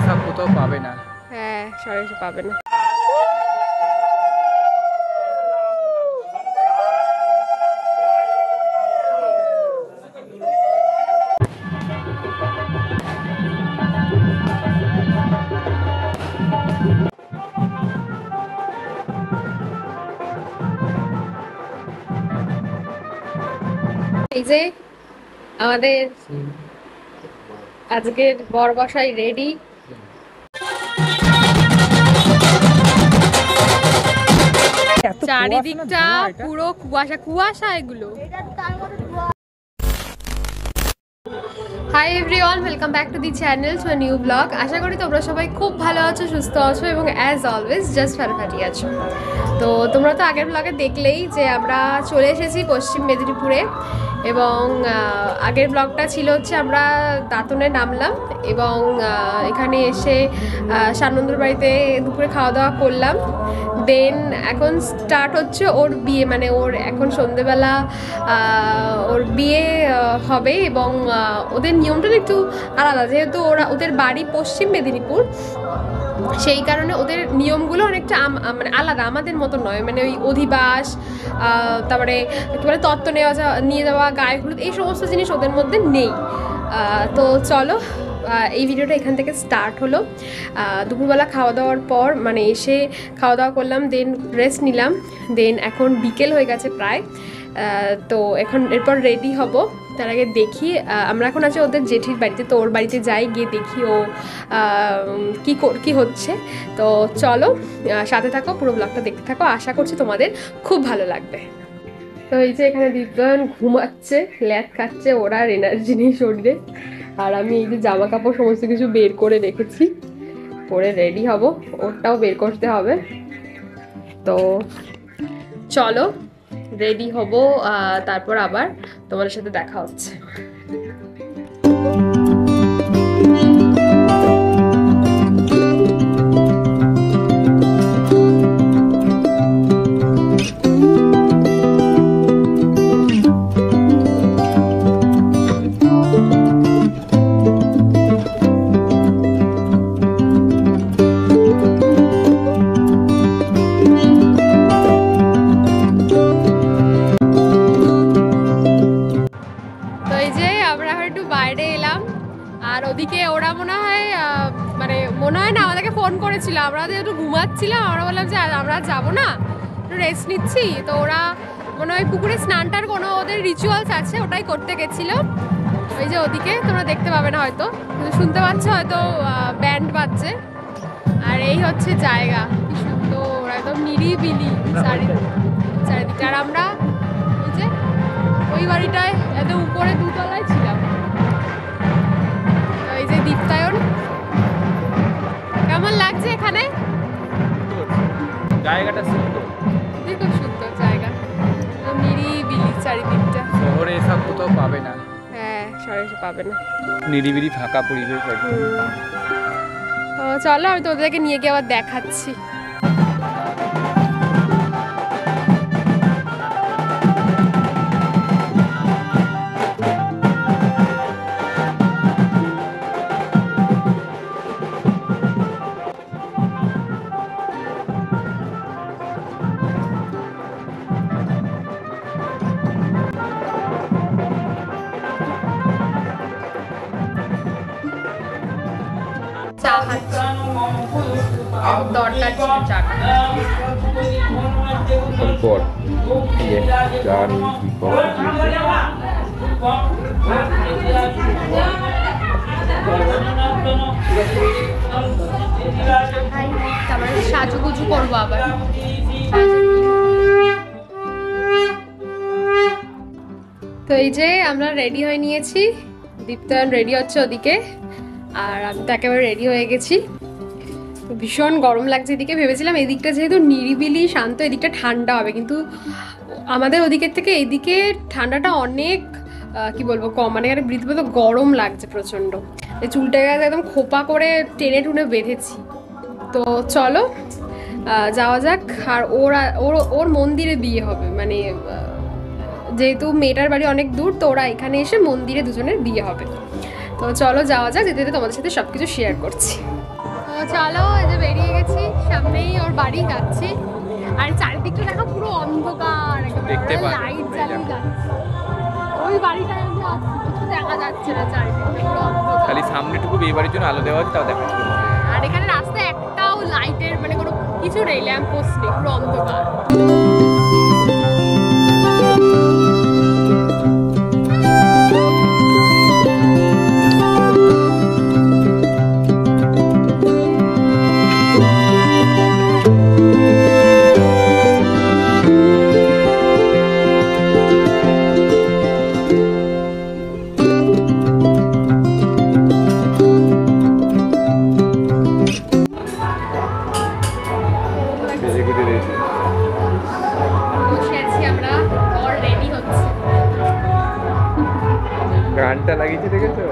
এসব কোথাও পাবে না। হ্যাঁ, শহরে এসব পাবে না। এই যে আমাদের আজকের বরবসাই রেডি। চারিদিকটা পুরো কুয়াশা কুয়াশা এগুলো। Hi everyone, welcome back to the channel to a new blog. আশা করি তোমরা সবাই খুব ভালো আছো, সুস্থ আছো এবং অ্যাজ অলওয়েজ জাস্ট ফাটাফাটি আছো। তো তোমরা তো আগের ব্লগে দেখলেই যে আমরা চলে এসেছি পশ্চিম মেদিনীপুরে, এবং আগের ব্লগটা ছিল হচ্ছে আমরা দাঁতনে নামলাম এবং এখানে এসে সানন্দর বাড়িতে দুপুরে খাওয়া দাওয়া করলাম। দেন এখন স্টার্ট হচ্ছে ওর বিয়ে, মানে ওর এখন সন্ধেবেলা ওর বিয়ে হবে এবং ওদের নিয়মটা একটু আলাদা, যেহেতু ওদের বাড়ি পশ্চিম মেদিনীপুর, সেই কারণে ওদের নিয়মগুলো অনেকটা মানে আলাদা, আমাদের মতো নয়। মানে ওই অধিবাস, তারপরে কী বলে তত্ত্ব নিয়ে যাওয়া, গায়ে হলুদ, এই সমস্ত জিনিস ওদের মধ্যে নেই। তো চলো, এই ভিডিওটা এখান থেকে স্টার্ট হলো। দুপুরবেলা খাওয়া দাওয়ার পর মানে এসে খাওয়া দাওয়া করলাম, দেন রেস্ট নিলাম। দেন এখন বিকেল হয়ে গেছে প্রায়। তো এখন এরপর রেডি হব। তার আগে দেখি, আমরা এখন আছি ওদের জেঠির বাড়িতে, তো ওর বাড়িতে যাই, গিয়ে দেখি ও কী হচ্ছে। তো চলো সাথে থাকো, পুরো ব্লগটা দেখতে থাকো, আশা করছি তোমাদের খুব ভালো লাগবে। তো এই যে এখানে দীপ্তন ঘুমাচ্ছে, ল্যাদ খাচ্ছে, ওরা আর এনার্জি নেই শরীরে। আর আমি এই যে জামা কাপড় সমস্ত কিছু বের করে রেখেছি, পরে রেডি হব, ওরটাও বের করতে হবে। তো চলো রেডি হব, তারপর আবার তোমাদের সাথে দেখা হচ্ছে। ওদিকে ওরা মনে হয় না আমাদেরকে ফোন করেছিল, আমরা যেহেতু ঘুমাচ্ছিলাম, আমরা বললাম যে আমরা যাবো না, একটু রেস্ট নিচ্ছি। তো ওরা মনে হয় পুকুরে স্নানটার কোনো ওদের রিচুয়ালস আছে, ওটাই করতে গেছিলো। ওই যে ওদিকে তোমরা দেখতে পাবে না হয়তো, শুনতে পাচ্ছ হয়তো, ব্যান্ড বাজছে। আর এই হচ্ছে জায়গা, কি সুন্দর, একদম নিরিবিলি চারিদিকে। আর আমরা ওই যে ওই বাড়িটায় একদম উপরে দুতলায় ছিলাম। এই যে দীপ্তায়ন, কেমন লাগছে এখানে? জায়গাটা সুন্দর, খুব সুন্দর জায়গা, নিরিবিলি চারিদিকটা। শহরে এসব কোথাও পাবে না। হ্যাঁ, শহরে এসে পাবে না, নিরিবিলি ফাঁকা পরিবেশ। চলো আমি তোদেরকে নিয়ে গিয়ে আবার দেখাচ্ছি। তারপরে সাজুগুজু করবো আবার। তো এই যে আমরা রেডি হয়ে নিয়েছি, দীপ্তায়ন রেডি হচ্ছে ওদিকে, আর আমি তো একেবারে রেডি হয়ে গেছি। ভীষণ গরম লাগছে এদিকে। ভেবেছিলাম এদিকটা যেহেতু নিরিবিলি শান্ত, এদিকটা ঠান্ডা হবে, কিন্তু আমাদের ওদিকের থেকে এদিকে ঠান্ডাটা অনেক কি বলবো কম, মানে এখানে বৃদ্ধ গরম লাগছে প্রচণ্ড। চুলটাকে একদম খোপা করে টেনে টুনে বেঁধেছি। তো চলো যাওয়া যাক। আর ওর মন্দিরে বিয়ে হবে, মানে যেহেতু মেয়েটার বাড়ি অনেক দূর, তো ওরা এখানে এসে মন্দিরে দুজনের বিয়ে হবে। তো চলো যাওয়া যাক, যেতে যেতে তোমাদের সাথে সব কিছু শেয়ার করছি। চলো, এই যে বেরিয়ে গেছি, সামনেই ওর বাড়ি যাচ্ছি। আর চারিদিকটা দেখো পুরো অন্ধকার, দেখতে পাচ্ছি, লাইট জ্বালিয়ে যাচ্ছে। ওই বাড়িটা কিছু দেখা যাচ্ছে না, চারিদিকটা পুরো অন্ধকার। খালি সামনেটুকু বিয়ে বাড়ির জন্য আলো দেওয়া আছে, তাও দেখা যাচ্ছে। আর এখানে রাস্তায় একটাও লাইটের মানে কোনো কিছু নেই, ল্যাম্প পোস্ট নেই, পুরো অন্ধকার। বসে আছি আমরা, ওর রেডি হচ্ছে। গানটা লাগিয়েছি দেখেছো?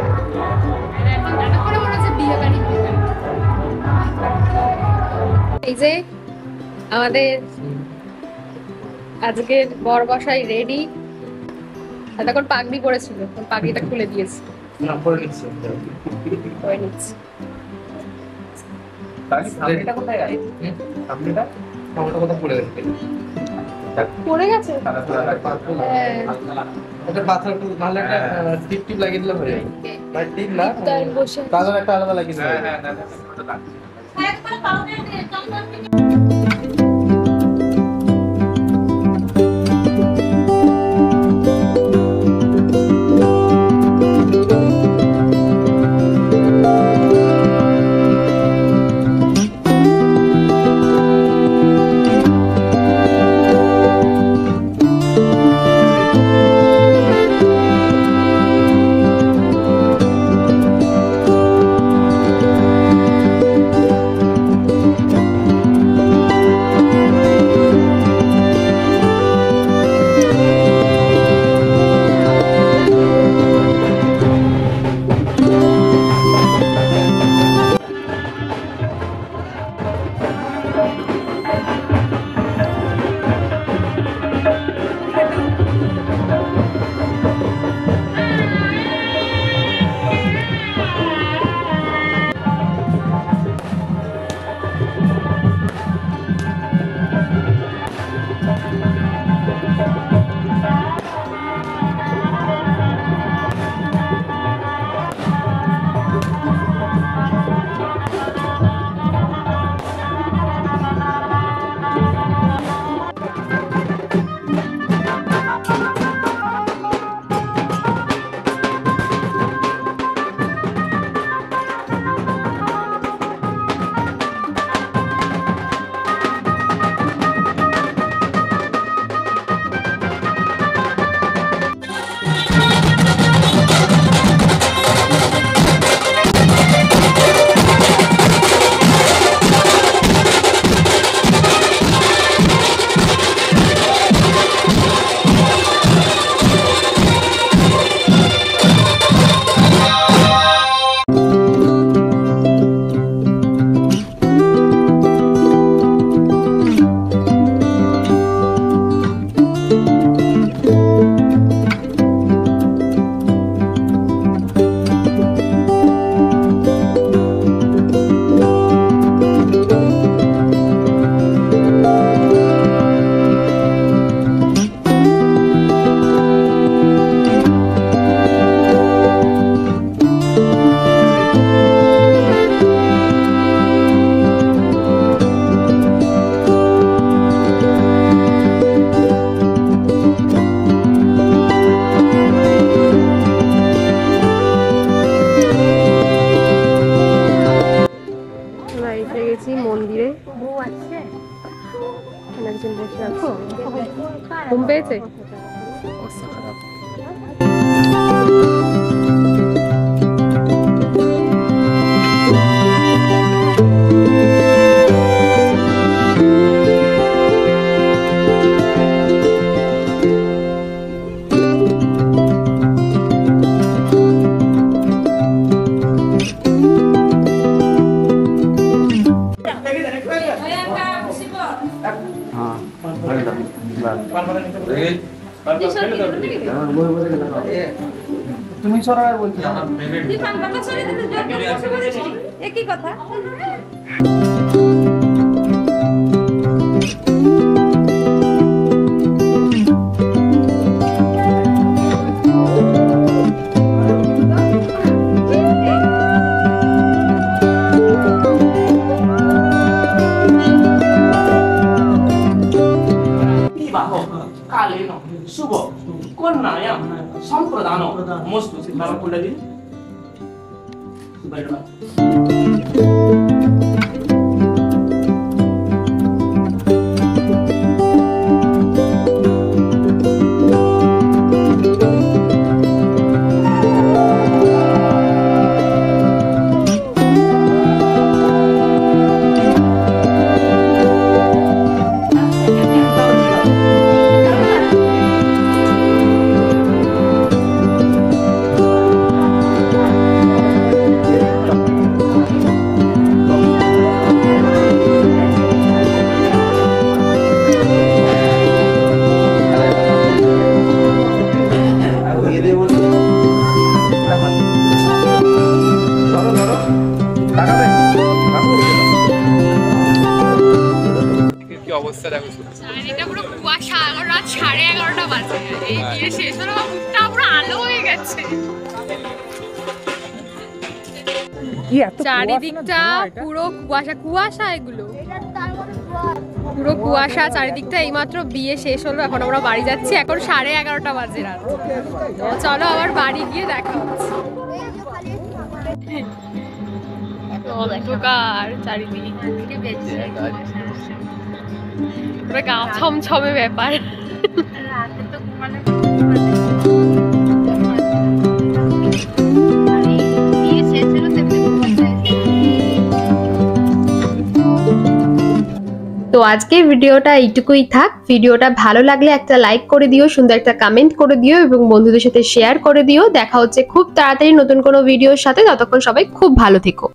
এখন নাটক করে মনে হচ্ছে বিয়ে বাড়ি। এই যে আমাদের আজকের বরবসাই রেডি। এতক্ষণ পাগড়ি পরেছিল, পাগড়িটা খুলে দিয়েছি, করে নিচ্ছি। পড়ে গেছে, পাথর একটু ভালো একটা টিপ টিপ লাগিয়ে দিলে হয়ে যাবে। মানে টিপ না, কালার একটা আলাদা লাগিয়ে দিলে। মন্দিরে একজন বসে আছে, ঘুম পেয়েছে। অবস্থা খারাপ। তুমি সরার বলছো একই কথা। কালীন শুভ কন্যায়াম সম্প্রদান মস্তু সিদ্ধান্ত খুলে দিন। কি অবস্থা দেখো এটা পুরো কুয়াশা, এখন রাত 11:30 বাজে, এই বিয়ে শেষ হলো, মুখটা পুরো আলো হয়ে গেছে। চারিদিকটা পুরো কুয়াশা কুয়াশা, এগুলো পুরো কুয়াশা চারিদিকটা। এইমাত্র বিয়ে শেষ হলো, এখন আমরা বাড়ি যাচ্ছি, এখন 11:30 বাজে রাত। তো চলো আবার বাড়ি গিয়ে দেখা হচ্ছে। অন্ধকার চারিদিকে, পুরো গা ছমছমে ব্যাপার। তো আজকের ভিডিওটা এইটুকুই থাক। ভিডিওটা ভালো লাগলে একটা লাইক করে দিও, সুন্দর একটা কমেন্ট করে দিও এবং বন্ধুদের সাথে শেয়ার করে দিও। দেখা হচ্ছে খুব তাড়াতাড়ি নতুন কোনো ভিডিওর সাথে। ততক্ষণ সবাই খুব ভালো থেকো।